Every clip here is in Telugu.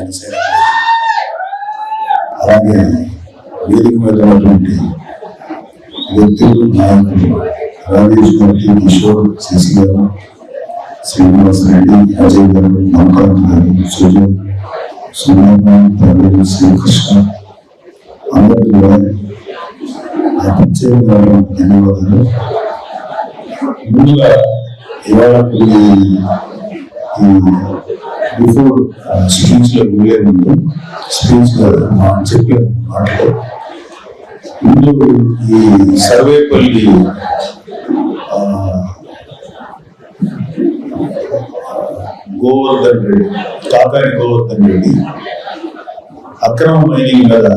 జనసేన అలాగే వేదిక మీద ఉన్నటువంటి వ్యక్తులు నాయకులు రాజేష్ గారి, కిషోర్, శశి గారు, శ్రీనివాస్ రెడ్డి, అజయ్ గారు, మమకాంత్ గారు, సుజయ్, సుమన్, ప్రవీణ్, శ్రీకృష్ణ అందరికీ కూడా ప్రత్యేకంగా ధన్యవాదాలు. ముందుగా ఇవాళ బిఫోర్ స్పీచ్ లో వెళ్ళే ముందు స్పీచ్ చెప్పే మాటలో ముందు ఈ సర్వేపల్లి గోవర్ధన్ రెడ్డి, కాకాని గోవర్ధన్ రెడ్డి అక్రమ మైనింగ్ మీద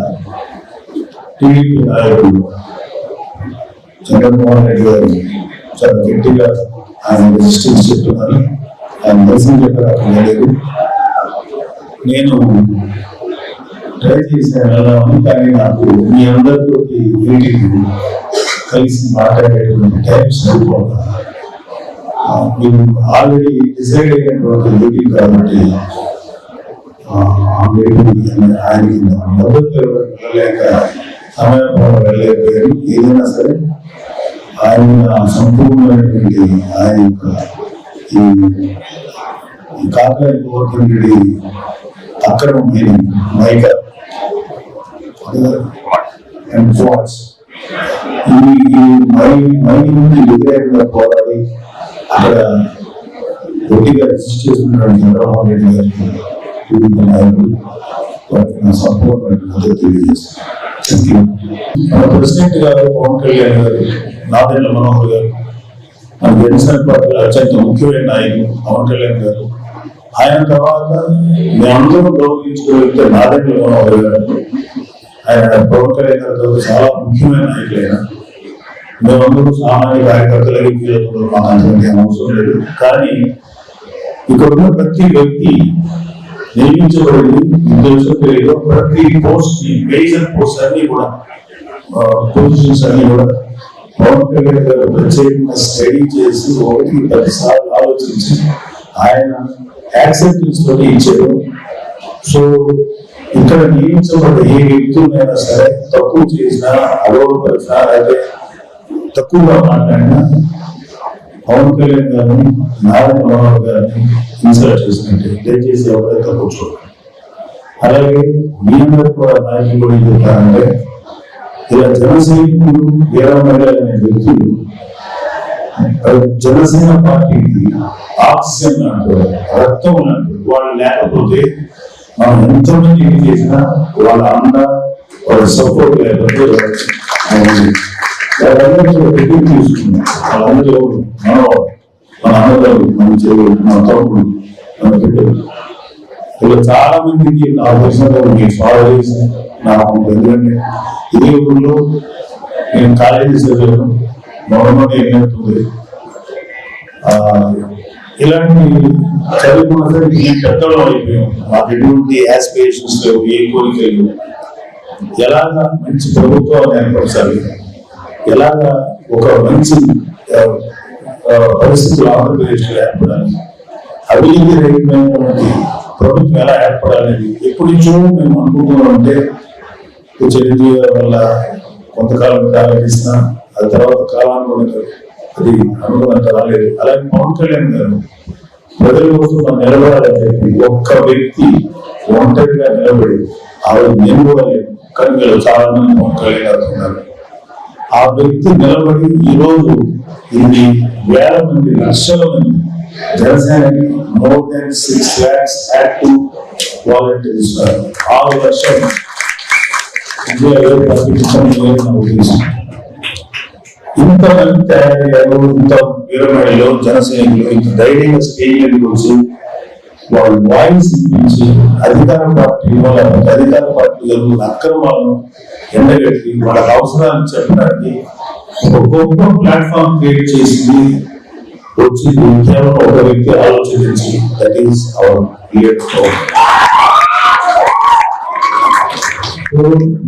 టీడీపీ నాయకుడు చంద్రమోహన్ రెడ్డి గారు చాలా గట్టిగా ఆయన రెసిస్టెన్స్ చెప్తున్నారు. ఆయన నిరసన చెప్పారు. అక్కడ లేదు, నేను ట్రై చేశాను వెళ్దామని, కానీ నాకు మీ అందరితో మీటింగ్ కలిసి మాట్లాడేటువంటి టైం సరిపోదు. మీరు ఆల్రెడీ డిసైడ్ అయినటువంటి మీటింగ్ కాబట్టి ఆ మీటింగ్ ఆయనకి మద్దతు వెళ్ళలేక సమయం వెళ్ళలేకపోయారు. ఏదైనా సరే ఆయన సంపూర్ణమైనటువంటి ఆయన యొక్క ఈ కాకాని గోవర్ధన్ రెడ్డి అక్రమం మైక అండ్ ఫాట్స్ ఈ మైనింగ్ వ్యతిరేకంగా పోరాడి అక్కడ గట్టిగా రెసిస్ట్ చేస్తున్నటువంటి చంద్రబాబు రెడ్డి గారికి టీడీపీ నాయకులు వారికి సంపూర్ణ మద్దతు తెలియజేస్తారు. మన ప్రెసిడెంట్ గారు పవన్ కళ్యాణ్ గారు, నాదెండ్ల మనోహర్ గారు, మన జనసేన పార్టీ అత్యంత ముఖ్యమైన నాయకులు పవన్ కళ్యాణ్ గారు, ఆయన తర్వాత మేమందరూ గౌరవించుకోగలిగితే నాదెండ్ల మనోహర్ గారు, ఆయన పవన్ కళ్యాణ్ గారి తర్వాత చాలా ముఖ్యమైన నాయకులైన మేమందరూ సామాన్య కార్యకర్తలకి మాకు అంతమంది అవసరం లేదు. కానీ ఇక్కడ ఉన్న ప్రతి వ్యక్తి నియమించబడింది ఉద్దేశం తెలియదు. ప్రతి పోస్ట్ మేజర్ పోస్ట్ అన్ని కూడా పొజిషన్స్ అన్ని కూడా పవన్ కళ్యాణ్ గారు ప్రత్యేకంగా స్టడీ చేసి 1-10 సార్లు ఆలోచించి ఆయన యాక్సెప్టెన్స్ తోటి ఇచ్చారు. సో ఇక్కడ నియమించబడ్డ ఏ వ్యక్తులైనా సరే తక్కువ చేసినా, అగౌరవపరిచినా, అయితే తక్కువగా మాట్లాడినా పవన్ కళ్యాణ్ గారిని, నారాయణ మనోహర్ గారిని ఇన్సల్ట్ చేసినట్టే. దయచేసి ఎవరైతే కూర్చోండి. అలాగే మీ అందరూ కూడా నాయకులు కూడా ఏం చెప్తారంటే, ఇలా జనసైనికులు, వీరమహిళ అనే వ్యక్తులు జనసేన పార్టీకి ఆక్సిజన్ అంటారు, రక్తం అంటారు. వాళ్ళు లేకపోతే మనం ఎంతమంది ఏం చేసినా వాళ్ళ అండ, వాళ్ళ సపోర్ట్ లేకపోతే వాళ్ళందరూ తీసుకున్నాం. వాళ్ళందరూ మన అన్నదాలు, మన చెవులు, మన తమ్ముడు, మన బిడ్డలు, ఇలా చాలా మందికి నా దర్శనంలో నేను ఫాలో చేసి నాకు ఎందుకంటే ఇదే ఊళ్ళో నేను కాలేజీ చదివాను. గవర్నమెంట్ ఏమవుతుంది ఇలాంటి చదువుకున్న సరే నేను పెద్దలో అయిపోయాం. మాకు ఎటువంటి యాస్పిరేషన్స్ లేవు, ఏ కోరికలు. ఎలాగా మంచి ప్రభుత్వాన్ని ఏర్పరచాలి, ఎలాగా ఒక మంచి పరిస్థితులు ఆంధ్రప్రదేశ్లో ఏర్పడాలి, అభివృద్ధి రేఖమైనటువంటి ప్రభుత్వం ఎలా ఏర్పడాలనేది ఎప్పటి నుంచో మేము అనుకుంటున్నామంటే చరిత్ర వల్ల కొంతకాలం కాలమిస్తున్నా అది తర్వాత కాలాన్ని అది అనుకున్నంత రాలేదు. అలాగే పవన్ కళ్యాణ్ గారు ప్రజల కోసం నిలబడాలని చెప్పి ఒక్క వ్యక్తి ఒంటరిగా నిలబడి ఆవిడ నేను కూడా లేదు, కానీ మీరు చాలా మంది పవన్ కళ్యాణ్ గారు ఉన్నారు. ఆ వ్యక్తి నిలబడి ఈరోజు ఇన్ని వేల మంది, లక్షల మంది జనసేనకి more than 6 lakhs active volunteers, 6 లక్షలు ఇంతమంది తయారయ్యారు. ఇంత వీరమహిళలు, జనసైనికులు ఇంత ధైర్యంగా స్టేజ్ వచ్చి వాళ్ళ వాయిస్ ఇప్పించి అధికార పార్టీలో లేకపోతే అధికార పార్టీ జరుగుతున్న అక్రమాలను ఎండగట్టి వాళ్ళకి అవసరాన్ని చెప్పడానికి ఒక గొప్ప ప్లాట్ఫామ్ క్రియేట్ చేసింది వచ్చి కేవలం ఒక వ్యక్తి ఆలోచించి, దట్ ఈస్ అవర్ లీడర్.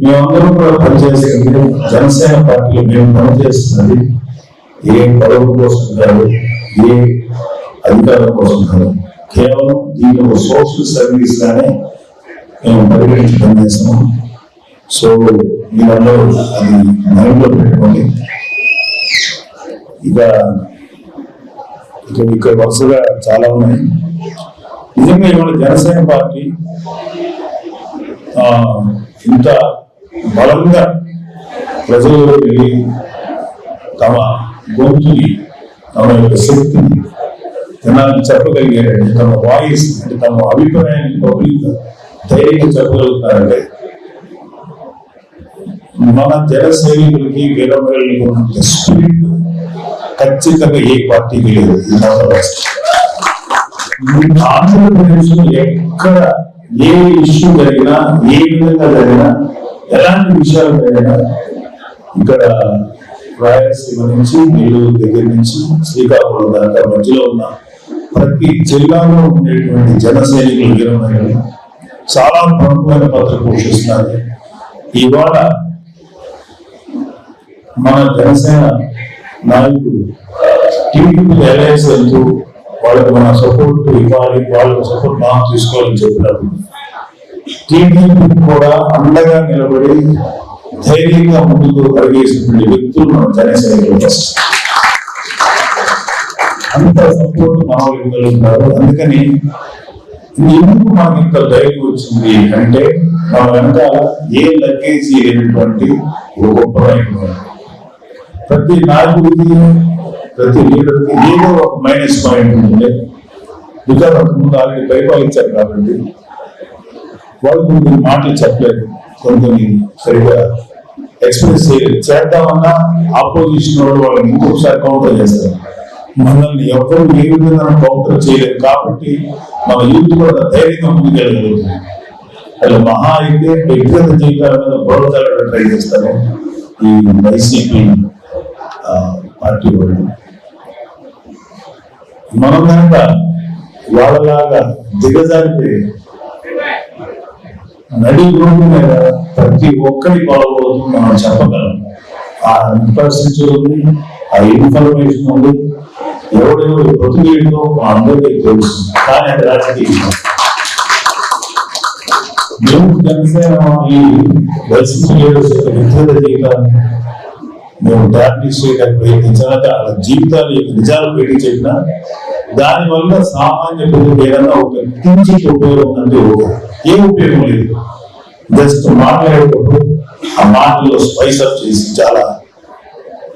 మేమందరం కూడా పనిచేస్తుంది జనసేన పార్టీలో. మేము పనిచేస్తున్నది ఏ పదవి కోసం కాదు, ఏ అధికారం కోసం కాదు, కేవలం దీని ఒక సోషల్ సర్వీస్ గానే మేము పరిగణించి పనిచేస్తాము. సో మీరందరూ అది మైండ్లో పెట్టుకోండి. ఇక వరుసగా చాలా ఉన్నాయి. నిజంగా ఇవాళ జనసేన పార్టీ ఇంత బలంగా ప్రజల్లో వెళ్ళి తమ గొంతుని, తమ యొక్క శక్తిని జనాన్ని చెప్పగలిగారంటే, తమ వాయిస్ అంటే తమ అభిప్రాయాన్ని పబ్లిక్ ధైర్యంగా చెప్పగలుగుతారంటే మన జన సైనికులకి వీరమహిళలకి ఉన్నంత స్పిరిట్ ఖచ్చితంగా ఏ పార్టీకి లేదు. ఆంధ్రప్రదేశ్ లో ఎక్కడ ఏ ఇష్యూ జరిగినా, ఏ విధంగా జరిగినా, ఎలాంటి విషయాలు జరిగినా, ఇక్కడ రాయలసీమ నుంచి నెల్లూరు దగ్గర నుంచి శ్రీకాకుళం దాకా మధ్యలో ఉన్న ప్రతి జిల్లాలో ఉండేటువంటి జన సైనికులు వీరమహిళలు చాలా ప్రముఖమైన పాత్ర పోషిస్తున్నారు. ఇవాళ మన జనసేన నాయకుడు టీడీపీ అలయన్స్ వెళ్తూ వాళ్ళకి మన సపోర్ట్ ఇవ్వాలి, వాళ్ళకి సపోర్ట్ మనం తీసుకోవాలని చెప్పినప్పుడు టీడీపీ కూడా అండగా నిలబడి ధైర్యంగా ముందుకు అడిగేసినటువంటి వ్యక్తులు మన జనసేన అంత సపోర్ట్ మన ఇవ్వగలుగుతారు. అందుకని ఎందుకు మనకి ఇంత ధైర్యం వచ్చింది అంటే, మన వెనకాల ఏ లగేజ్ లేనటువంటి ఒక గొప్ప నాయకుడు. ప్రతి నాయకుడికి, ప్రతి లీడర్కి ఏదో ఒక మైనస్ పాయింట్ ఉంటుంది. బికాస్ అంతకుముందు ఆల్రెడీ పరిపాలించారు కాబట్టి వాళ్ళు కొన్ని మాటలు చెప్పలేదు, కొన్ని సరిగా ఎక్స్ప్రెస్ చేయలేదు. చేద్దామన్నా ఆపోజిషన్ వాళ్ళు వాళ్ళని ఇంకొకసారి కౌంటర్ చేస్తారు. మనల్ని ఎవరు ఏ విధంగా కౌంటర్ చేయలేదు కాబట్టి మన యూత్ కూడా ధైర్యంగా ముందుకెళ్ళగలుగుతుంది. అలా మహా అయితే వ్యక్తిగత జీవితాల మీద గొడవలు ట్రై చేస్తారు ఈ వైసీపీ పార్టీ వాళ్ళు. మనం కనుక వాళ్ళలాగా దిగజారిపోయి నడి రోడ్డు మీద ప్రతి ఒక్కరి బాగోదు మనం చెప్పగలం. ఆ ఇన్ఫ్రాస్ట్రక్చర్ ఉంది, ఆ ఇన్ఫర్మేషన్ ఉంది, ఎవడెవరు బతుకేంటో అందరికీ తెలుసు. కానీ అది రాజకీయం. మేము జనసేన ఈ వైసీపీ లీడర్స్ యొక్క వ్యక్తిగత జీవితాన్ని మేము డార్నిష్ చేయడానికి ప్రయత్నించాలి. వాళ్ళ జీవితాలు యొక్క నిజాలు పెట్టి చెప్పినా దానివల్ల సామాన్య ప్రజలకు ఏదైనా ఒక కించిత్ ఉపయోగం అంటే ఏం ఉపయోగం లేదు. జస్ట్ మాట్లాడేటప్పుడు ఆ మాటల్లో స్పైస్ అప్ చేసి చాలా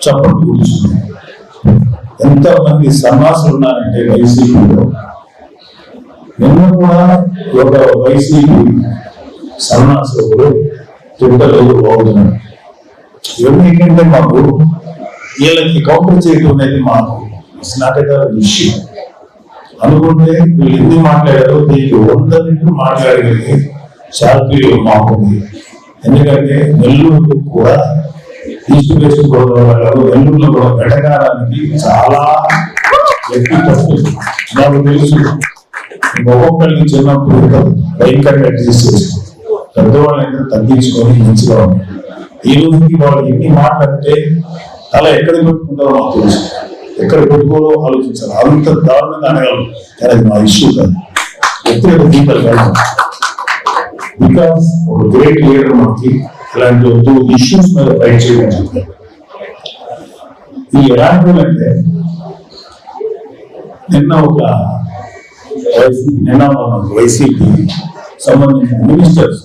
చప్పట్లు కూర్చుంది. ఎంతమంది సన్నాసులు ఉన్నారంటే వైసీపీలో. నిన్న కూడా ఒక వైసీపీ సన్నాసులు ట్విట్టర్లో బాగుతున్నారు. ఎందుకంటే మాకు వీళ్ళకి కౌంటర్ చేయడం అనేది మాకు it's not at all issue. అనుకుంటే వీళ్ళు ఎందుకు మాట్లాడారో దీనికి 100 రెట్లు మాట్లాడగలిగే శాస్త్రీయులు మాకుంది. ఎందుకంటే నెల్లూరు కూడా ఈస్ట్ వెస్ట్ గోదావరి, నెల్లూరులో కూడా వెటకారానికి చాలా వ్యక్తిత్వం నాకు తెలుసు. ఒక్కొక్కరికి చిన్నప్పుడు భయంకరంగా తీసేసి పెద్దవాళ్ళని తగ్గించుకొని మంచిగా ఉంది. ఈ రోజుకి వాళ్ళు ఎన్ని మాట్లాడితే అలా ఎక్కడ పెట్టుకుంటారో నాకు తెలుసు. ఎక్కడ పెట్టుకోవాలో ఆలోచించాలి. అంత దారుణంగా అనగలరు. కానీ అది మా ఇష్యూ కాదు, వ్యక్తిగత జీవితాలు కాదు. బికాస్ ఒక గ్రేట్ లీడర్ మనకి ఇలాంటి 2 ఇష్యూస్ మీద ఫైట్ చేయడం చెప్తారు. ఈ ఎలాంటి అంటే నిన్న వైసీపీ సంబంధించిన మినిస్టర్స్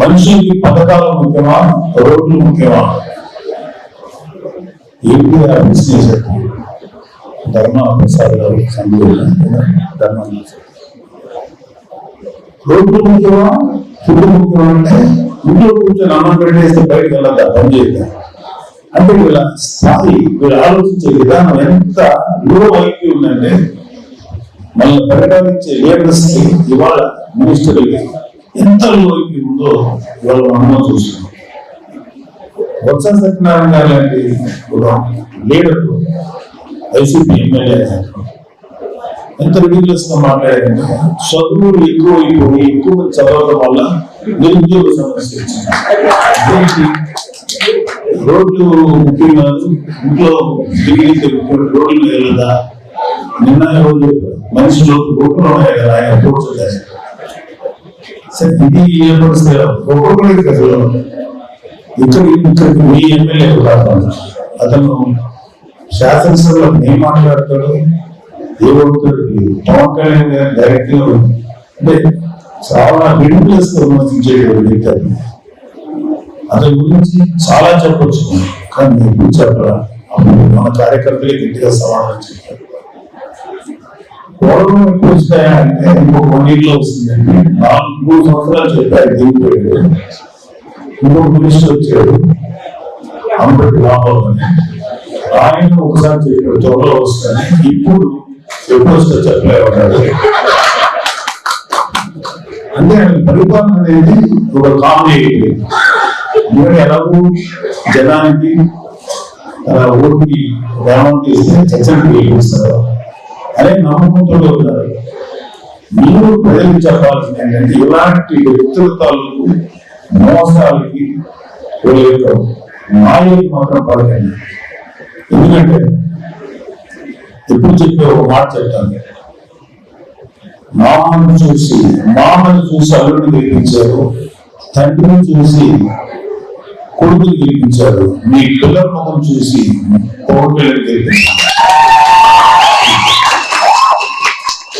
మనుషులకి పథకాలు ముఖ్యమా, రోడ్లు ముఖ్యమా? ఏపీ బిజినెస్ ధర్మా ప్రసాద్ గారు రోడ్లు ముఖ్యమా, ఫుడ్ ముఖ్యమా అంటే ఇంట్లో కూర్చొని అన్నం పెట్టేస్తే బయటకు వెళ్ళద్దా, పని చేద్దాం అంటే వీళ్ళ స్థాయి, వీళ్ళు ఆలోచించే విధానం ఎంత లో వైపు ఉందంటే మళ్ళీ పరిపాలించే లీడర్స్ కి ఇవాళ మినిస్టర్లకి ఎంత లో వైపు ఉందో ఇవాళ మనం చూస్తున్నాం. బొత్స సత్యనారాయణ గారు లాంటి లీడర్ వైసీపీ ఎమ్మెల్యే ఎంత రిడిక్యులస్ గా మాట్లాడారంటే చదువులు ఎక్కువ చదవడం వల్ల నిరుద్యోగ సమస్య వచ్చింది. రోడ్లు ముఖ్యంగా ఇంట్లో తిరిగితే రోడ్లు వెళ్ళదా? నిన్న రోజు మనిషి లోపు గొప్పలు ఉన్నాయి కదా, ఆయన రిపోర్ట్స్ సరే ఇది ఏ పరిస్థితి ఒక్కొక్కరికి అసలు ఇక్కడికి మీ ఎమ్మెల్యే అతను శాసనసభలో ఏం మాట్లాడతాడు ఏమవుతాడు పవన్ కళ్యాణ్ గారు డైరెక్ట్ అంటే చాలా రిడిక్యులస్ గా విమర్శించేటువంటి వ్యక్తి అతని గురించి చాలా చెప్పొచ్చు కానీ ఎప్పుడు చెప్పరా అప్పుడు మన కార్యకర్తలే గట్టిగా సమాధానం చెప్పారు. గౌరవం ఎప్పుడు వస్తాయంటే ఇంకొక 1 year వస్తుందండి. 4-3 సంవత్సరాలు చెప్పారు దిగిపోయాడు. ఇంకొక మినిస్టర్ వచ్చాడు అంబటి రాంబాబు అని ఆయన ఒకసారి చెప్పాడు త్వరలో వస్తాను ఇప్పుడు ఎప్పుడు వస్తా చెప్పలేమన్నాడు. అంటే పరిపాలన అనేది ఒక కామెడీ అయిపోయింది. మీరు ఎలాగో జనానికి ఓటుకి గ్రామానికి ఇస్తే చర్చలకు గెలిపిస్తారు అనే నమ్మకంతో ఉన్నారు. మీరు ప్రజలకు చెప్పాల్సింది ఏంటంటే ఇలాంటి వ్యక్తుల తాలూకు మోసాలకి వీళ్ళ యొక్క మాయకి మాత్రం పడకండి. ఎందుకంటే ఎప్పుడు చెప్పే ఒక మాట చెప్తాను, మామను చూసి అల్లుడిని గెలిపించారు, తండ్రిని చూసి కొడుకుని గెలిపించారు, మీ పిల్లల ముఖం చూసి పవన్ కళ్యాణ్ గెలిపించారు.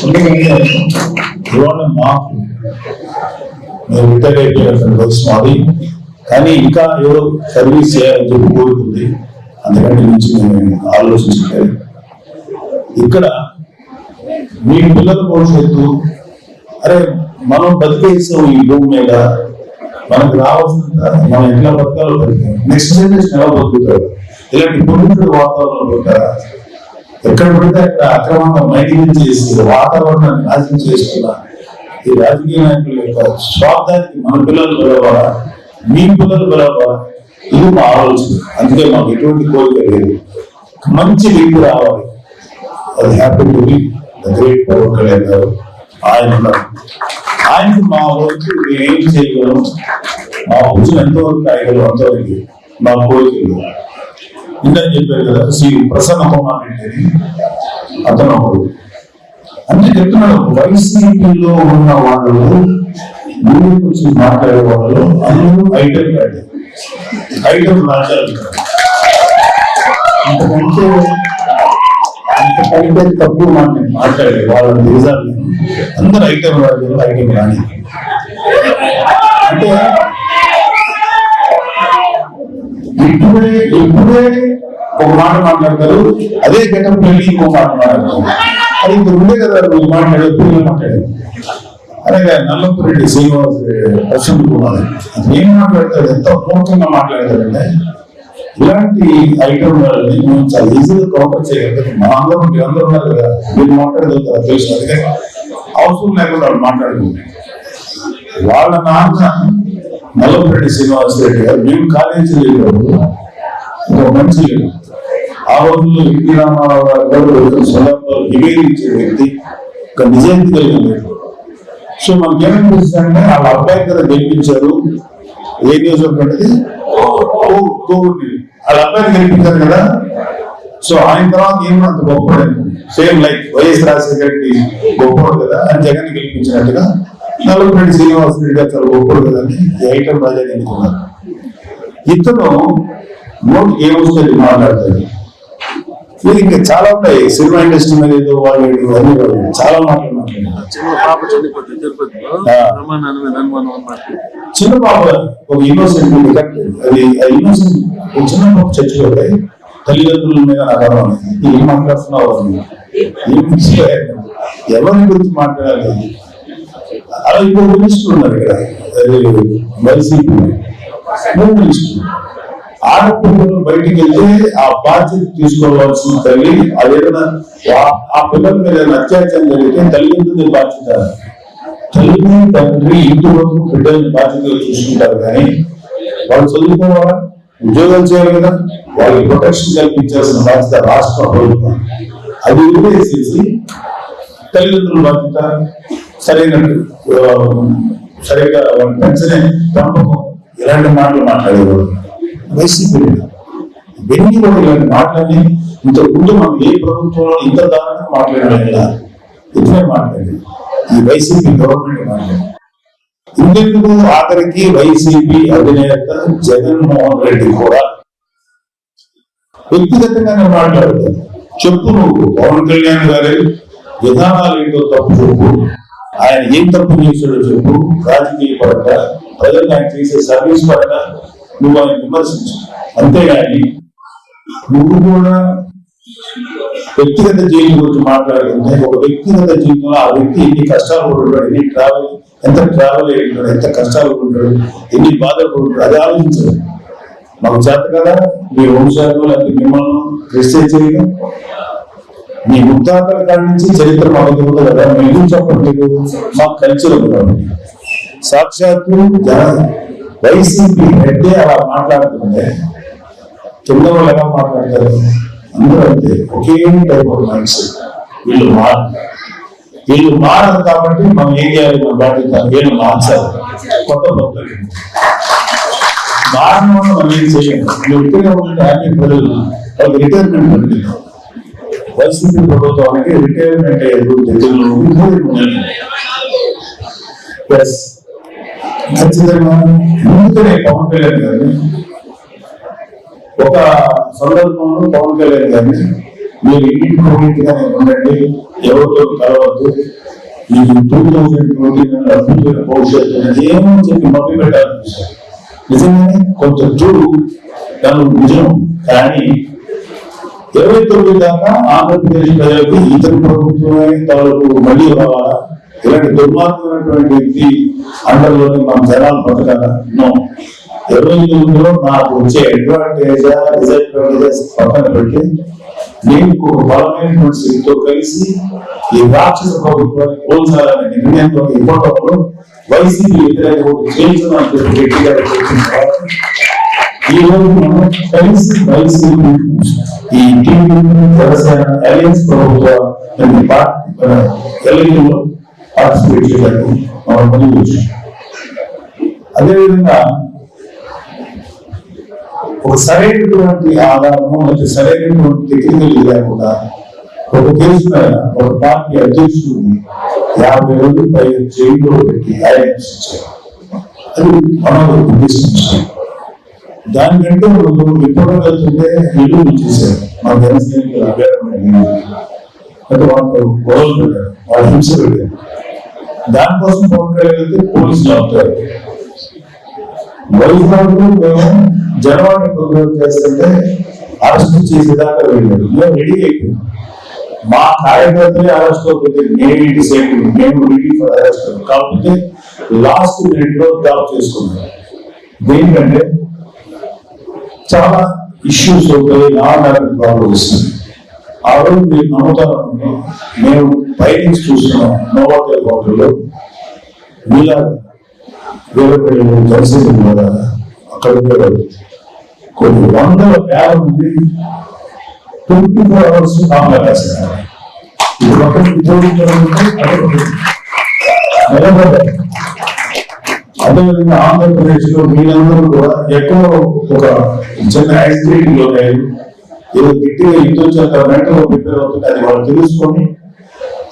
ఎందుకంటే ఇవాళ మాకు నేను రిటైర్ అయిపోయిన వయసు మాది, కానీ ఇంకా ఏదో సర్వీస్ చేయాలని చెప్పి కోరుకుంది. అందుకని నుంచి నేను ఆలోచించలేదు. ఇక్కడ మీ పిల్లల భవిష్యత్తు అరే మనం బతికేసాం ఈ భూమి మీద, మనకు రావాల్సిన మనం ఎట్లా బతకాలో బతికాం, నెక్స్ట్ జనరేషన్ ఎలా బతుకుతారు, ఇలాంటి పొల్యూటెడ్ వాతావరణంలో బతకారా, ఎక్కడ పడితే అక్కడ అక్రమంగా మైనింగ్ చేసి వాతావరణాన్ని నాశనం చేస్తున్నా ఈ రాజకీయ నాయకుల యొక్క స్వార్థానికి మన పిల్లలు పిలవాలా, మీ పిల్లలు పిలవాలా, ఇది మా ఆలోచన. అందుకే మాకు ఎటువంటి కోరిక లేదు, మంచి వ్యక్తి రావాలి. అది happy to be the great Pawan Kalyan garu. ఆయనకు మా వరకు ఏం చేయగలం, మా భుజం ఎంతవరకు కాయగలం అంతవరకు మా కోరికలు. ఇందాక చెప్పారు కదా శ్రీ ప్రసన్న కుమార్ రెడ్డి అతను అంటే చెప్తున్నాడు, వైసీపీలో ఉన్న వాళ్ళు ముందు వచ్చి మాట్లాడే వాళ్ళు అందరూ ఐటమ్ రాశారు. అంతకంటే తక్కువ మాట్లాడే వాళ్ళ నిజాలు అందరూ ఐటమ్ రాజు ఐటమ్ రాని అంటే ఇప్పుడే ఒక మాట మాట్లాడతారు, అదే గతం పెళ్లి ఇంకో మాట మాట్లాడతారు. అది ఇంక ఉండే కదా నువ్వు మాట్లాడేది పిల్లలు మాట్లాడేది. అలాగే నల్లపురెడ్డి శ్రీనివాస్ ప్రసన్న కుమార్ ఏం మాట్లాడతాడు, ఎంత మూర్ఖంగా మాట్లాడతాడంటే ఇలాంటి ఐటమ్ వాళ్ళని మేము చాలా ఈజీగా కౌంటర్ చేయగలుగుతాం. మా అందరూ మీరు అందరూ ఉన్నారు కదా, మీరు మాట్లాడగలుగుతారు తెలుసు. అందుకే అవసరం లేకుండా వాళ్ళు మాట్లాడుకుంటారు. వాళ్ళ నాన్న నల్లపురెడ్డి శ్రీనివాస్ రెడ్డి గారు మేము కాలేజీలో వెళ్ళినప్పుడు ఒక మంచి ఆ రోజుల్లో ఎన్టీ రామారావు గారు సొంతంలో నివేదించే వ్యక్తి, ఒక నిజాయితీ కలిగిన వ్యక్తి. సో మనకేమనిపిస్తుందంటే వాళ్ళ అబ్బాయి కదా గెలిపించారు, ఏ నియోజకవర్గం అనేది వాళ్ళ అబ్బాయిని గెలిపించారు కదా, సో ఆయన తర్వాత ఏమో అంత గొప్పవాడు, same like YS Rajasekhara Reddy గొప్పవాడు కదా అని జగన్ గెలిపించినట్టుగా నల్లపురెడ్డి శ్రీనివాస్ రెడ్డి గారు చాలా గొప్పవాడు కదా అని ఐటమ్ రాజా ఎన్నుకున్నారు. ఇతను నోట్ ఏమొస్తుంది మాట్లాడతాడు. ఇది ఇంకా చాలా ఉంటాయి సినిమా ఇండస్ట్రీ మీద ఏదో వాళ్ళు అన్ని చాలా మాటలు మాట్లాడారు. చిన్న పాప ఒక ఇన్నోసెంట్, అది ఇన్నోసెంట్ చిన్న పాప చచ్చిపోతాయి, తల్లిదండ్రుల మీద ఆధారం అనేది ఏం మాట్లాడుతున్నావు, ఎవరిని గురించి మాట్లాడాలి. అలా ఇంకో మినిస్టర్ ఉన్నారు ఇక్కడ వైసీపీ మినిస్టర్, ఆడపిల్లలు బయటికి వెళ్తే ఆ బాధ్యత తీసుకోవాల్సిన తల్లి, అదేదైనా ఆ పిల్లల మీద అత్యాచారం జరిగితే తల్లిదండ్రుల బాధ్యత. తల్లి తండ్రి ఇంటి వరకు బిడ్డల్ని బాధ్యతగా చూసుకుంటారు, కానీ వాళ్ళు చదువుకోవాలా, ఉద్యోగాలు చేయాలి కదా, వాళ్ళకి ప్రొటెక్షన్ కల్పించాల్సిన బాధ్యత రాష్ట్ర ప్రభుత్వం. అది వదిలేసేసి తల్లిదండ్రుల బాధ్యత సరిగా వాళ్ళ పెంచనే పెంపకం ఇలాంటి మాటలు మాట్లాడేవారు వైసీపీ. ఇవన్నీ కూడా ఇలాంటి మాటలని ఇంతకు ముందు మనం ఏ ప్రభుత్వంలో ఇంత దారుణంగా మాట్లాడలేదు, ఇతనే మాట్లాడేది ఈ వైసీపీ గవర్నమెంట్ మాట్లాడేది. ఇందుకు ఆఖరికి వైసీపీ అధినేత జగన్మోహన్ రెడ్డి కూడా వ్యక్తిగతంగానే మాట్లాడతారు. చెప్పు నువ్వు పవన్ కళ్యాణ్ గారి విధానాలు ఏంటో తప్పు చెప్పు, ఆయన ఏం తప్పు చేశాడో చెప్పు, రాజకీయ పరంగా ప్రజలు ఆయన చేసే సర్వీస్ పరంగా నువ్వు ఆయన విమర్శించు. అంతేగాని నువ్వు కూడా వ్యక్తిగత జీవితం గురించి మాట్లాడుతుంటే ఒక వ్యక్తిగత జీవితంలో ఆ వ్యక్తి ఎన్ని కష్టాలు పడుతున్నాడు, ఎన్ని ఎంత ట్రావెల్ అయ్యాడు, ఎంత కష్టాలు పడుతున్నాడు, ఎన్ని బాధలు పడుతున్నాడు, అది ఆలోచించదు. మాకు చేత కదా మీ వంశాలు లేకపోతే మిమ్మల్ని క్రిస్టియన్ చేయడం, మీ ముత్తాతల కాడి నుంచి చరిత్ర మాకు తెలియదు కదా, మేము ఎందుకు చెప్పట్లేదు, మాకు కల్చర్ ఉంది. సాక్షాత్తు వైసీపీ హెడ్డే అలా మాట్లాడుతుంటే కింద వాళ్ళు ఎలా మాట్లాడతారు? అందరూ అంతే, ఒకే టైప్ ఆఫ్ మైండ్స్. వీళ్ళు మారదు కాబట్టి మనం ఏం చేయాలి, మన బాధ్యత వీళ్ళు మార్చాలి. కొత్త భక్తులు మారిన వల్ల మనం ఏం చేయాలి? ఎప్పుడైనా ఉంటే హ్యాపీ ప్రజలు వాళ్ళకి రిటైర్మెంట్ ఉంటుంది. వైసీపీ ప్రభుత్వానికి రిటైర్మెంట్ అయ్యేది దగ్గరలో ఖచ్చితంగా. ఎందుకనే పవన్ కళ్యాణ్ గారిని ఒక సందర్భంలో పవన్ కళ్యాణ్ గారిని మీరు ఇంటిగానే ఉండండి, ఎవరితో కలవద్దు, ఈ 2020 అద్భుతమైన భవిష్యత్తు ఏమో చెప్పి మభ్య పెట్టాలనిపిస్తారు. నిజంగానే కొంచెం చూడు దాని నిజం. కానీ 29 దాకా ఆంధ్రప్రదేశ్ ప్రజలకు ఇతర ప్రభుత్వమే తాలూకు మళ్ళీ రావాలా? ఇలాంటి దుర్మార్గమైనటువంటి వ్యక్తి అండర్లోనే మనం జనాలు బతకాలా? నో. 29లో నాకు వచ్చే డిసడ్వాంటేజెస్ పక్కన పెట్టి నేను ఒక బలమైనటువంటి శక్తితో కలిసి ఈ రాక్షస ప్రభుత్వాన్ని పోల్చాలనే నిర్ణయంతో ఇవ్వడంలో వైసీపీ వ్యతిరేక ఓటు చేయించడానికి గట్టిగా ఈ రోజు మనం కలిసి వైసీపీ ఈ జనసేన అలయన్స్ ప్రభుత్వ ఎన్నికల్లో పార్టిసిపేట్ చేయడానికి మనం ముందుకు వచ్చాం. అదేవిధంగా ఒక సరైనటువంటి ఆధారము లేకపోతే సరైనటువంటి టెక్నికల్ లేకుండా ఒక కేసు పైన ఒక పార్టీ అధ్యక్షుడిని 50 రోజుల పై జైల్లో పెట్టి ఆయన అది మనం ఉద్దేశించాం. దానికంటే ముందు ఇప్పుడు వెళ్తుంటే ఇల్లు చేశారు మా జనసైనికులు అభ్యర్థి అంటే వాళ్ళు గొడవలు పెట్టారు, వాళ్ళు హింస పెట్టారు. దానికోసం పవన్ కళ్యాణ్ వెళ్తే పోలీసులు అవుతారు. వైజాగ్ మేము జనవాణి ప్రోగ్రామ్ చేస్తుంటే అరెస్ట్ చేసేదాకా వెళ్ళాడు. మేము రెడీ అయిపోయాం. మా కార్యకర్తలే అరెస్ట్ అవుతుంది, మేము డిసైడ్ మేము రెడీ ఫర్ అరెస్ట్. కాకపోతే లాస్ట్ మినిట్ లో డ్రాప్ చేసుకున్నాం. దేనికంటే చాలా ఇష్యూస్ అవుతాయి, ప్రాబ్లమ్ వస్తుంది. ఆ రోజు మీరు నమ్ముతారు, మేము ఫైటింగ్స్ చూస్తున్నాం. నోవాటెల్ హోటల్లో వీళ్ళ వేరే జనసేన కూడా అక్కడ కొన్ని వందల వేల మంది 24 hours కాంగ్లా రాశారు. అదేవిధంగా ఆంధ్రప్రదేశ్ లో మీరందరూ కూడా ఎక్కువ ఒక చిన్న యాక్సిడెంట్ లో ఏదో గట్టిగా యుద్ధం చేత వెంటనే ప్రిపేర్ అవుతుంది. అది వాళ్ళు తెలుసుకొని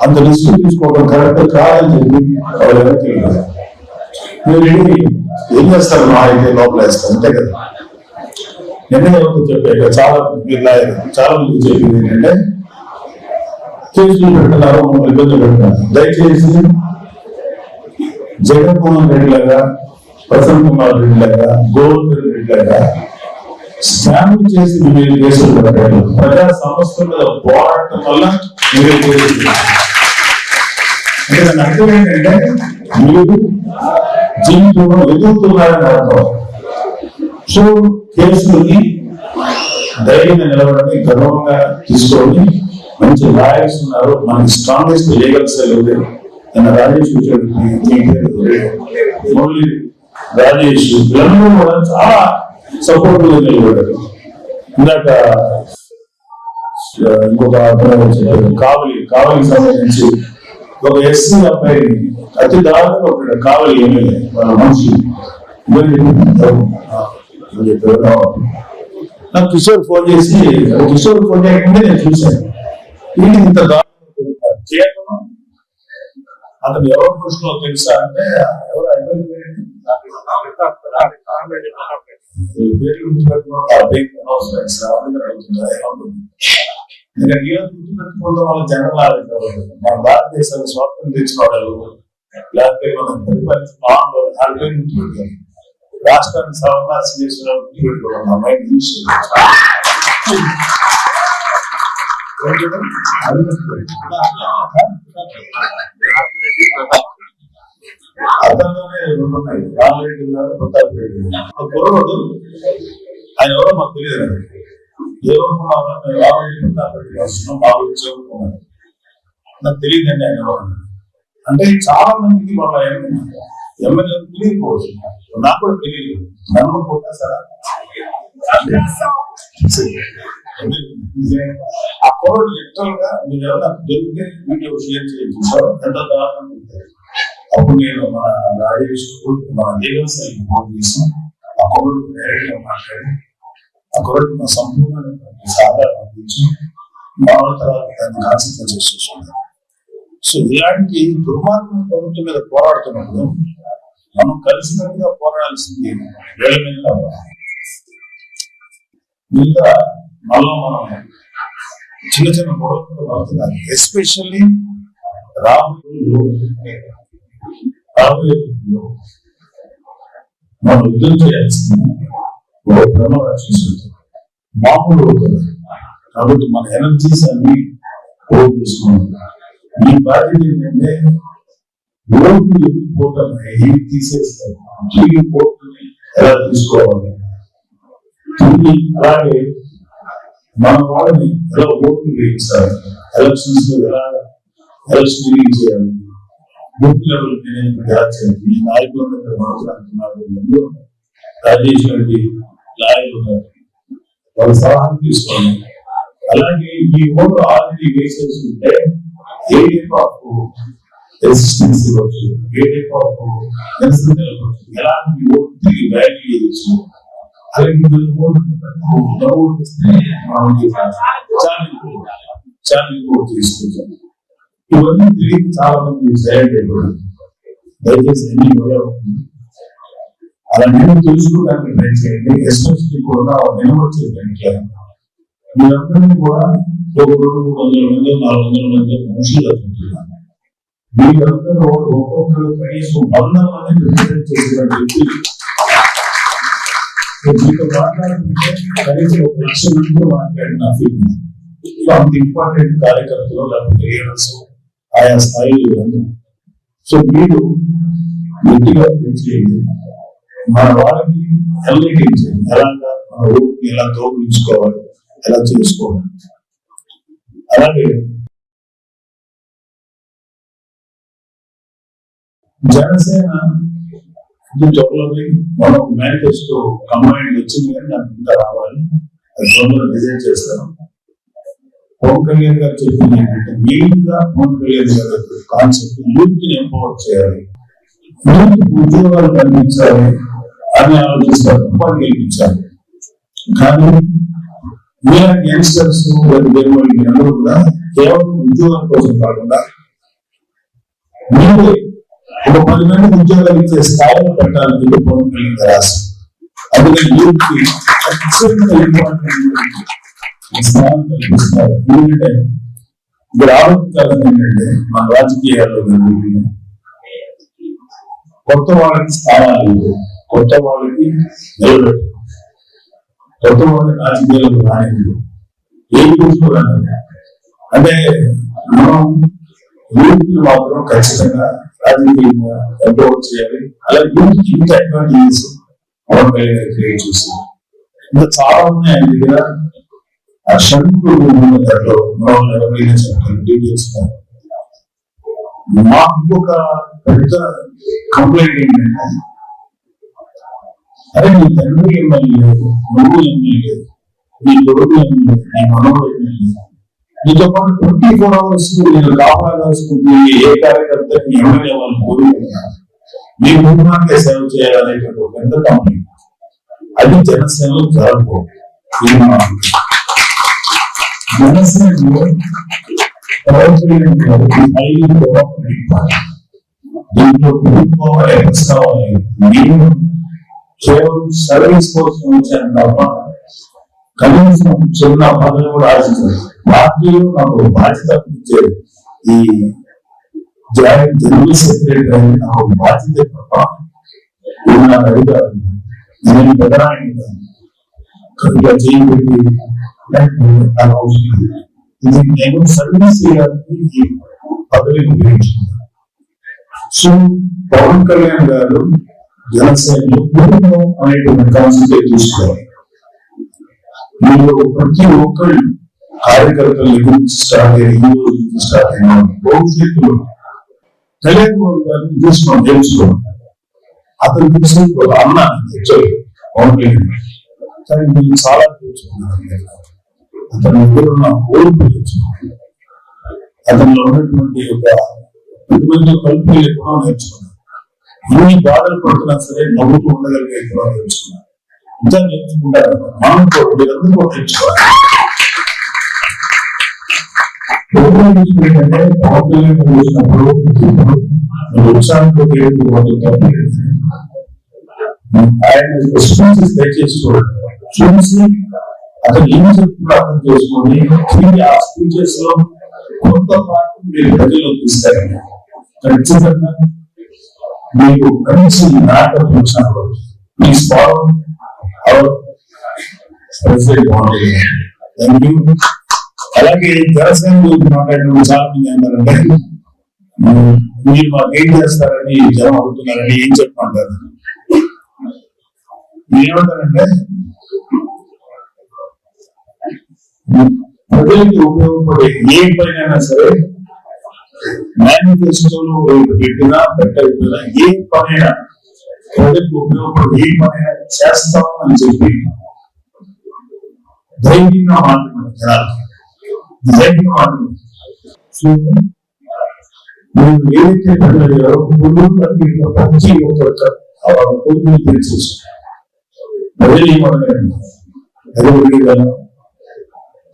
అంత రిస్క్ తీసుకోవడం కరెక్ట్ కాదని చెప్పి వాళ్ళు ఎవరికి మీరు ఏం చేస్తారు? మా అయితే లోపల వేస్తారు అంతే కదా. నిన్న ఎవరితో చెప్పాక చాలా చాలా మంది చెప్పింది ఏంటంటే కేసులు పెడుతున్నారు, మమ్మల్ని ఇబ్బంది పెడుతున్నారు. దయచేసి జగన్మోహన్ రెడ్డి లాగా, ప్రసన్న కుమార్ రెడ్డి లాగా, గోవర్ధన్ రెడ్డి లాగా స్కామ్ చేసి మీరు కేసులు పెట్టారు. ప్రజా సమస్యల మీద పోరాటం వల్ల మీరు కేసులు అంటే దాని అర్థం ఏంటంటే మీరు జీవితంలో ఎదుగుతున్నారని అర్థం. సో కేసులని ధైర్యంగా నిలబడి గర్వంగా తీసుకొని మంచి లాయర్స్ ఉన్నారు, మనకి స్ట్రాంగెస్ట్ లీగల్ సెల్ ఉంది. రాజేష్ మురళి రాజేష్ వీళ్ళందరూ కూడా చాలా సపోర్ట్ గా నిలబడ్డారు. ఇందాక ఇంకొక కావలికి సంబంధించి ఒక ఎస్సీ అబ్బాయి అతి దారుణంగా ఉంటాడు. కావలి ఎమ్మెల్యే మన మనిషి నాకు కిషోర్ ఫోన్ చేయకుండా నేను చూశాను. వీటికి ఇంత దారుణంగా కేవలం అతను ఎవరి దృష్టిలో తెలుసా అంటే ఎవరు ఆయన గుర్తుపెట్టుకోవడం వల్ల జనరల్ ఆలోచన మన భారతదేశాన్ని స్వాతంత్రం తెచ్చిన వాళ్ళు లేకపోతే మనం పరిపాలించిన వాళ్ళ పేరు గుర్తుపెట్టుకోవాలి. రాష్ట్రాన్ని సర్వనాశం చేసిన గుర్తుపెట్టుకోవడం మా మైండ్ అర్థంలోనే రెండు ఉన్నాయి, రామరెడ్డి గారు, ప్రతాప్ రెడ్డి గారు. కుర్రోడు ఆయన ఎవరో మాకు తెలియదు. ఏమనుకున్నాను, రామరెడ్డి ప్రతాప్ రెడ్డి వస్తున్నాం మా గురించి చదువుకున్నాను, నాకు తెలియదండి ఆయన ఎవరు అంటే. చాలా మందికి వాళ్ళ ఎమ్మెల్యే తెలియకపోవచ్చు, నాకు కూడా తెలియదు. నన్ను కొట్టేసారా ఆ కుర్రోడు లిటరల్ గా మీరు ఎవరైనా దొరికితే వీడియో షేర్ చేయొచ్చు సార్, ఎంత దారుణంగా ఉంటుంది. అప్పుడు నేను మన రాజేష్ మన లీగల్ సైడ్ ఫోన్ చేసి ఆ కుర్రోడు డైరెక్ట్ గా మాట్లాడి ఆ కుర్రోడు సంపూర్ణ సాధారణ పంపించి మా తర్వాత దాన్ని కాన్సన్ట్రేట్ చేసుకున్నాను. సో ఇలాంటి దుర్మార్గం ప్రభుత్వం మీద పోరాడుతున్నప్పుడు మనం కలిసినట్టుగా పోరాడాల్సింది వేళ మీద మళ్ళా మనం చిన్న చిన్న గొడవలతో పడుతున్నారు. ఎస్పెషల్లీ రాబోయే మనం యుద్ధం చేయాల్సింది బ్రహ్మ రక్షిస్తుంది మామూలు అవుతుంది. కాబట్టి మన ఎనర్జీస్ అన్ని పోగు చేసుకోవాలి. మీ బాధ్యత ఏంటంటే ఓట్లు పోవటం ఏమి తీసేస్తారు, తిరిగి ఓట్లని ఎలా తీసుకోవాలి, తిరిగి అలాగే మన వాళ్ళని ఎలా ఓట్లు వేయించాలి, ఎలక్షన్స్ లో ఎలా ఎలక్షన్ చేయాలి, బూత్ లెవెల్ మేనేజ్మెంట్ ఎలా చేయాలి. ఈ నాయకులందరూ మనసులు అంటున్నారు, రాజేష్ రెడ్డి లాయర్లు ఉన్నారు, వాళ్ళ సలహాలు తీసుకోవాలి. అలాగే ఈ ఓటు ఆల్రెడీ వేసేసుకుంటే ఏ టైప్ ఆఫ్ రెసిస్టెన్స్ ఇవ్వచ్చు, ఏ టైప్ ఆఫ్ నిరసన ఇవ్వచ్చు, ఎలాంటి ఓటు తిరిగి వాల్యూ చేయవచ్చు. అలాగే చాలా ఎక్కువ తీసుకుంటాం. ఇవన్నీ తిరిగి చాలా మంది సైలెంట్ అయిపోయారు. దయచేసి అన్ని అవుతుంది. అలా నేను తెలుసుకోవడానికి ట్రై చేయండి. ఎస్పెషల్లీ కూడా నిలబడితే మీరందరినీ కూడా ఒక 200 మంది 400 మంది మనుషులు అవుతుంటున్నారు. మీరందరూ ఒక్కొక్కరు కనీసం 100 మంది రిప్రజెంట్ చేసేటువంటి మీతో మాట్లాడుతుంటే కనీసం 1 లక్ష మందితో మాట్లాడిన ఫీలింగ్. అంత ఇంపార్టెంట్ కార్యకర్తలు లేకపోతే లీడర్స్ ఆయా స్థాయిలో అందరూ. సో మీరు గట్టిగా చేయండి. మన వాళ్ళకి ఎల్ఐడి ఎలాగా మన ఊరికి ఎలా తోపించుకోవాలి, ఎలా చేసుకోవాలి. అలాగే జనసేన త్వరలోనే మనం మేనిఫెస్టో కంబైన్ వచ్చింది కానీ నాకు ఇంకా రావాలి, అది త్వరలో డిజైన్ చేస్తాను. పవన్ కళ్యాణ్ గారు చెప్పింది ఏంటంటే మెయిన్ గా పవన్ కళ్యాణ్ గారి కాన్సెప్ట్ యూత్ ని ఎంపవర్ చేయాలి, యూత్ ఉద్యోగాలు కల్పించాలి అని ఆలోచిస్తారు, ఉపాధి కల్పించాలి. కానీ మీలాంటి యంగ్స్టర్స్ అందరూ కూడా కేవలం ఉద్యోగం కోసం కాకుండా మీరే ఒక 10 మందికి ఉద్యోగాలు ఇచ్చే స్థాయిలో పెట్టాలని చెప్పి పవన్ కళ్యాణ్ గారు ఆశ. అందుకని యూత్ కి స్థానం కల్పిస్తున్నారు. ఎందుకంటే ఇప్పుడు ఆలోచించాలని ఏంటంటే మన రాజకీయాల్లో కొత్త వాళ్ళకి స్థానాలు, కొత్త వాళ్ళకి నిలబెట్టు, కొత్త వాళ్ళకి రాజకీయాలకు రానివ్వదు, ఏ గుర్తు రానివ్వదు. అంటే మనం యూత్ మాత్రం ఖచ్చితంగా రాజకీయంగా ఎంపవర్ చేయాలి. అలాగే యూత్ కి ఇంకా అడ్వాంటేజెస్ పవన్ కళ్యాణ్ క్రియేట్ చేస్తుంది. ఇంకా చాలా ఉన్నాయి ఆయన దగ్గర. ఆ షణ్ముఖుడు దాంట్లో డీటెయిల్స్. మాకు ఇంకొక పెద్ద కంప్లైంట్ ఏంటంటే, అరే నీ తండ్రి ఎమ్మెల్యే, నువ్వు ఎమ్మెల్యే, నీ కొడుకు ఎమ్మెల్యే, నీ మనవడు ఎమ్మెల్యే, నీతో పాటు 24 hours నేను కాపాడాల్సుకుంటే ఏ కార్యకర్తకి ఎమ్మెల్యే వాళ్ళు కోరుకుంటున్నారు, మీ కుటుంబానికే సేవ చేయాలనేటువంటి ఒక పెద్ద కంప్లైంట్. అది జనసేనలో జరగకూడదు. జనసేనలో దీంట్లో కుటుంబం ఎఫెక్ట్స్ కావాలి. నేను కేవలం సర్వీస్ కోసం వచ్చాను తప్ప కనీసం చిన్న పనులు కూడా ఆశించారు. పార్టీలో నాకు బాధ్యత ఇచ్చేది. ఈ జనరల్ సెక్రటరీ అని నాకు బాధ్యత తప్ప నాకు అడిగారు. నేను పెద్దరాయని కనుక చేయబెట్టి నాకు అవసరం. ఇది నేను సర్వీస్ చేయడానికి పదవి ఉపయోగించుకున్నాను. సో పవన్ కళ్యాణ్ గారు జనసేనలో కుటుంబం అనేటువంటి కాన్సెప్ట్ తీసుకోవాలి. మీరు ప్రతి ఒక్కరు కార్యకర్తలు గురించి స్టార్ట్ అయ్యి స్టార్ట్ అయిన భవిష్యత్తులో కళ్యాణ్ గారిని తీసుకోండి, తెలుసుకోండి. అతను తీసుకుని అన్న పవన్ కళ్యాణ్ కానీ మీరు చాలా తెలుసుకున్నారు. అతని దగ్గర ఉన్న ఓర్పు తెలుసుకున్నారు. అతనిలో ఉన్నటువంటి ఒక ప్రతిమంది కల్పి ఎక్కువ నేర్చుకున్నారు. ఎన్ని బాధలు పడుతున్నా సరే నవ్వుతూ ఉండగలిగే ఎక్కువ నేర్చుకున్నారు. ఇంకా నేర్చుకుంటారు. మనం మీరందరూ కూడా నేర్చుకోవాలి. ఏంటంటే పవన్ కళ్యాణ్ చూసినప్పుడు ఉత్సాహంతో తప్పు ఆయన స్పీచెస్ దయచేసి చూడండి. చూసి అతను ఏం చెప్తున్నా అర్థం చేసుకొని ఆ స్పీచెస్ లో కొంత పాటు మీరు ప్రజల్లో తీసుకెళ్ళండి. ఖచ్చితంగా మీకు మంచి నాటకం వచ్చినప్పుడు please follow our president thank you. అలాగే జనసేన గురించి మాట్లాడినప్పుడు చాలా మంది అన్నారంటే మీరు మాకు ఏం చేస్తారని జనం అడుగుతున్నారని ఏం చెప్పమంటారు. ఏమంటారంటే ప్రజలకి ఉపయోగపడే ఏ పైన సరే మేనిఫెస్టోలో పెట్టినా పెట్టకపోయినా ఏ పనైనా ప్రజలకు ఉపయోగపడే ఏ పనైనా చేస్తాం అని చెప్పి ధైర్యంగా మాట్లాడుతున్నారు జనాలు. ధైర్యంగా మాట్లాడుతున్నారు. సో మీరు ఏదైతే ప్రజలు ప్రతి ఒక్క కోరికలు తెలిసేసారు. ప్రజలు ఏమడగండి ఎదురు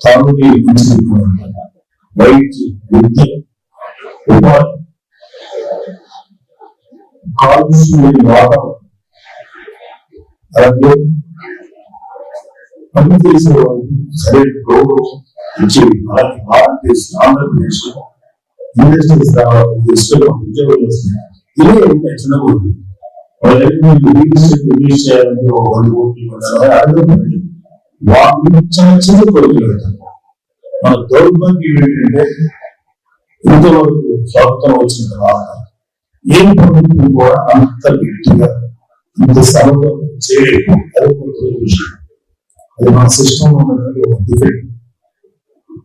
తాగుని మంచి వైద్య విద్య ఉపాధి కాలుష్యం వాతావరణం అలాగే పని చేసే వాళ్ళకి సరైన గౌరవం ఇచ్చేవి. అలాగే భారతదేశం ఆంధ్రప్రదేశ్ ఇండస్ట్రీస్ రావాలి, ఇష్టంలో ఉద్యోగాలు వస్తున్నాయి. ఇవే ఉంటాయి చిన్న కోరికలు. రిలీజ్ చేయాలంటే ఒక 100 కోట్లు అడగదు. వాళ్ళు చాలా చిన్న కోరికలు పెడతారు. మన దౌర్భాగ్యం ఏంటంటే ఇంతవరకు స్వాగతం వచ్చిన తర్వాత ఏ ప్రభుత్వం కూడా అంత గట్టిగా ఇంత సర్వం చేయలేదు. అది విషయం. అది మన సిస్టమ్ ఉన్నటువంటి ఒక డిఫెక్ట్.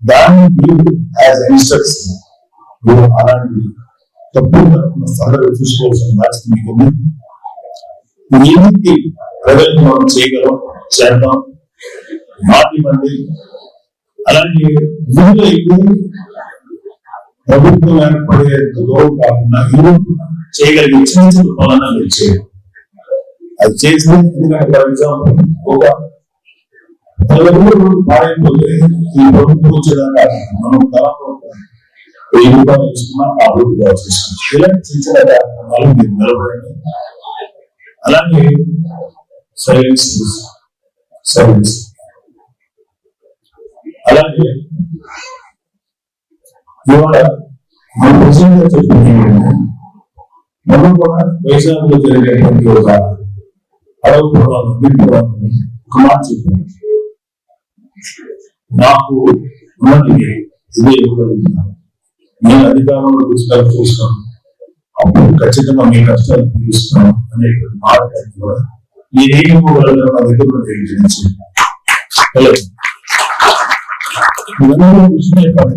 దాన్ని మీరు యాజ్ యంగ్స్టర్స్ అలాంటి తప్పుగా ఫర్దర్ చూసుకోవాల్సిన బాధ్యత మీకు ఉంది. ఏమిటి ప్రజలకు మనం చేయగలం చేద్దాం మాట్లాడండి. అలాగే వీళ్ళు అయితే ప్రభుత్వం ఏర్పడే గౌరవం కాకుండా ఇల్లు చేయగలిగే చిన్న చిన్న పనులను మీరు చేయాలి. అది చేస్తే ఎందుకంటే ఫర్ ఎగ్జాంపుల్ ఒక 10 మారైపోతే ఈ ప్రభుత్వం వచ్చేదాకా మనం తలంలో 1000 రూపాయలు తీసుకున్నా ఆ ప్రభుత్వం చేసుకుంటాం. ఇలాంటి చిన్న చిన్న కార్యక్రమాలు మీరు నిలబడండి. అలాగే సైలెన్స్ అలాగే ఇవాళ మన నిజంగా చెప్పింది ఏంటంటే మనం కూడా వైజాగ్ లో జరిగేటువంటి ఒక అడవు ప్రభావం ఒక మాట చెప్పింది. నాకు ఉన్నది ఇదే ఇవ్వగలుగుతున్నాను. నేను అధికారంలో చూస్తాను అప్పుడు ఖచ్చితంగా మీ కష్టాలు తీరుస్తున్నాను అనేటువంటి మాట కూడా నేనేం ఇవ్వగలను నా దగ్గర తెలియజేసి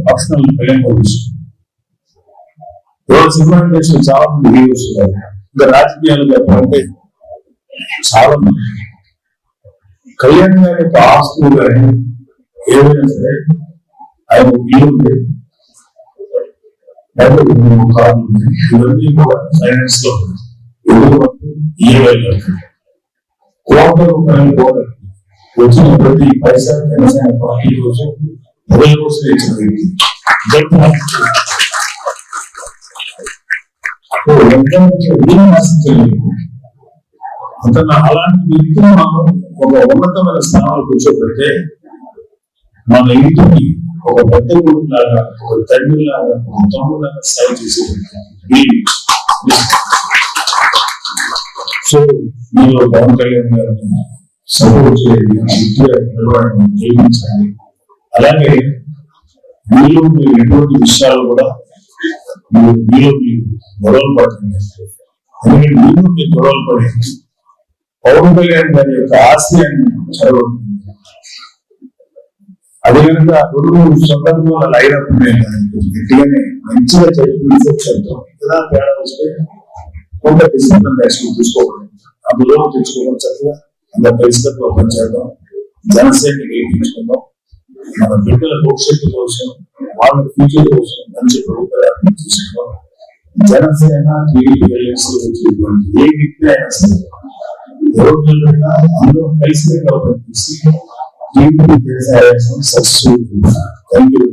పర్సనల్ విషయం. ఇవాళ సినిమా ఇండస్ట్రీ చాలా మంది హీరోస్ ఉన్నారు. ఇంకా రాజకీయాలు చెప్పాలంటే చాలా మంది. కళ్యాణ్ గారి యొక్క ఆస్తులు కానీ ఏదైనా సరే ఆయన వీలుంటే ఇవన్నీ కూడా సైలెన్స్ లో కోట్ల రూపాయలు కూడా వచ్చిన ప్రతి పైసా జనసేన పార్టీ కోసం ప్రజల కోసం ఇచ్చిన వ్యక్తి. ఏం ఆశించలేదు. అతను అలాంటి వ్యక్తిని మనం ఒక ఉన్నతమైన స్థానంలో కూర్చోబెడితే మన ఇంటిని ఒక పెద్ద కొడుకు లాగా, ఒక తండ్రి లాగా, ఒక తమ్ముడు లాగా సేవ చేసేది. సో మీరు పవన్ కళ్యాణ్ గారిని సపోర్ట్ చేయండి, నిలబడండి, జీవించండి. అలాగే మీరు ఎటువంటి విషయాలు కూడా మీరు గొడవలు పడుతుంది. ఎందుకంటే మీరు గొడవలు పడి పవన్ కళ్యాణ్ గారి యొక్క ఆశయాన్ని చదవండి. అది కనుక రెండు సందర్భాలు అయినప్పుడు గట్టిగానే మంచిగా చెప్తాం. ఇలా తేడా వస్తే కొంత డిసిప్లిన్ యాక్షన్ తీసుకోకూడదు, అందులో తెచ్చుకోవడం చక్కగా అంత పరిస్థితుల్లో పనిచేద్దాం, జనసేనని గెలిపించుకుందాం. మన బిడ్డల భవిష్యత్తు కోసం, వాళ్ళ ఫ్యూచర్ కోసం మంచి ప్రభుత్వాన్ని తీసుకుందాం. జనసేన టీడీపీ వచ్చేటువంటి ఏ వ్యక్తి అయినా సరే ఎవరు అందరూ కలిసి పనిచేసి టీడీపీ సక్సెస్ఫుల్. Thank you.